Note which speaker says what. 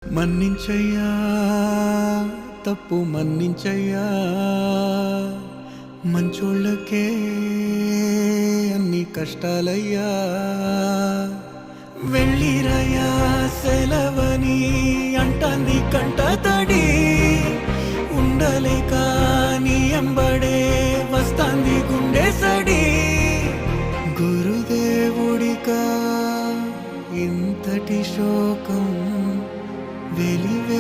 Speaker 1: మన్నించయ్యా తప్పు మన్నించయ్యా, మంచోళ్ళకే అన్ని కష్టాలయ్యా. వెళ్ళిరయ్యా సెలవని అంటాంది కంట తడి, ఉండలేక నీ ఎంబడే వస్తాంది గుండె సడి. గురుదేవుడికా ఇంతటి శోకం వెలివే